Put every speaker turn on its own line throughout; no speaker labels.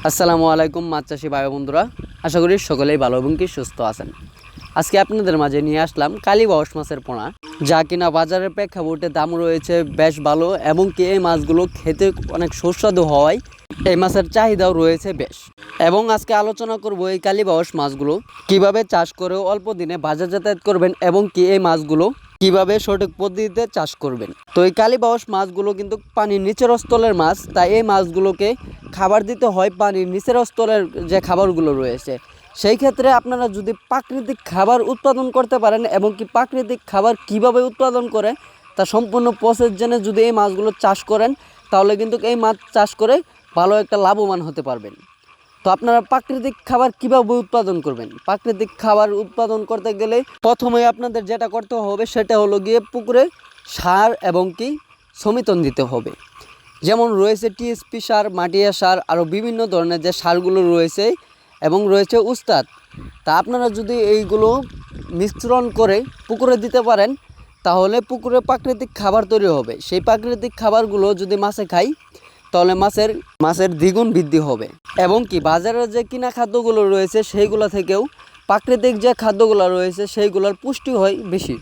আসসালামু আলাইকুম মাছ চাষি ভাই বন্ধুরা, আশা করি সকলেই ভালো এবং কি সুস্থ আছেন। আজকে আপনাদের মাঝে নিয়ে আসলাম কালীবাউস মাছের পোনা, যা কিনা বাজারের প্রেক্ষাপটে দাম রয়েছে বেশ ভালো এবং কি এই মাছগুলো খেতে অনেক সুস্বাদু হওয়ায় এই মাছের চাহিদাও রয়েছে বেশ। এবং আজকে আলোচনা করব এই কালীবাউস মাছগুলো কিভাবে চাষ করে অল্প দিনে বাজার যাতায়াত করবেন এবং কি এই মাছগুলো কিভাবে সঠিক পদ্ধতিতে চাষ করবেন। তো এই কালীবাউস মাছগুলো কিন্তু পানির নিচের স্থলের মাছ, তাই এই মাছগুলোকে খাবার দিতে হয় পানির নিচের স্থলের যে খাবারগুলো রয়েছে। সেই ক্ষেত্রে আপনারা যদি প্রাকৃতিক খাবার উৎপাদন করতে পারেন এবং কি প্রাকৃতিক খাবার কিভাবে উৎপাদন করে তা সম্পূর্ণ প্রসেস জেনে যদি এই মাছগুলো চাষ করেন, তাহলে কিন্তু এই মাছ চাষ করে ভালো একটা লাভবান হতে পারবেন। তো আপনারা প্রাকৃতিক খাবার কিভাবে উৎপাদন করবেন? প্রাকৃতিক খাবার উৎপাদন করতে গেলে প্রথমেই আপনাদের যেটা করতে হবে সেটা হলো গিয়ে পুকুরে সার এবং কি সমিতন দিতে হবে। যেমন রয়েছে টিএসপি সার, মাটিয়া সার, আরও বিভিন্ন ধরনের যে সারগুলো রয়েছে এবং রয়েছে উস্তাদ। তা আপনারা যদি এইগুলো মিশ্রণ করে পুকুরে দিতে পারেন, তাহলে পুকুরে প্রাকৃতিক খাবার তৈরি হবে। সেই প্রাকৃতিক খাবারগুলো যদি মাছে খায়, তাহলে মাছের দ্বিগুণ বৃদ্ধি হবে এবং কি বাজারে যে কিনা খাদ্যগুলো রয়েছে সেইগুলো থেকেও প্রাকৃতিক যে খাদ্যগুলো রয়েছে সেইগুলোর পুষ্টি হয় বেশি।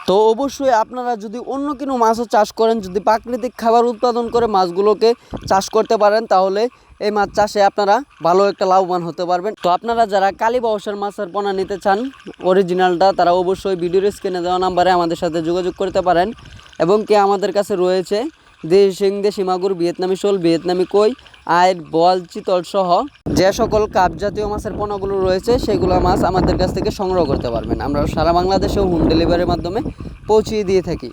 তো অবশ্যই আপনারা যদি অন্য কোনো মাছও চাষ করেন, যদি প্রাকৃতিক খাবার উৎপাদন করে মাছগুলোকে চাষ করতে পারেন, তাহলে এই মাছ চাষে আপনারা ভালো একটা লাভবান হতে পারবেন। তো আপনারা যারা কালীবাউসের মাছের পোনা নিতে চান অরিজিনালটা, তারা অবশ্যই ভিডিওর স্ক্রিনে দেওয়া নাম্বারে আমাদের সাথে যোগাযোগ করতে পারেন। এবং কি আমাদের কাছে রয়েছে দেশি মাগুর, ভিয়েতনামি শোল, ভিয়েতনামি কই, আইর, বোয়াল, চিতল সহ যে সকল কাপ জাতীয় মাছের পোনাগুলো রয়েছে সেগুলো মাছ আমাদের কাছ থেকে সংগ্রহ করতে পারবেন। আমরা সারা বাংলাদেশেও হোম ডেলিভারির মাধ্যমে পৌঁছিয়ে দিয়ে থাকি।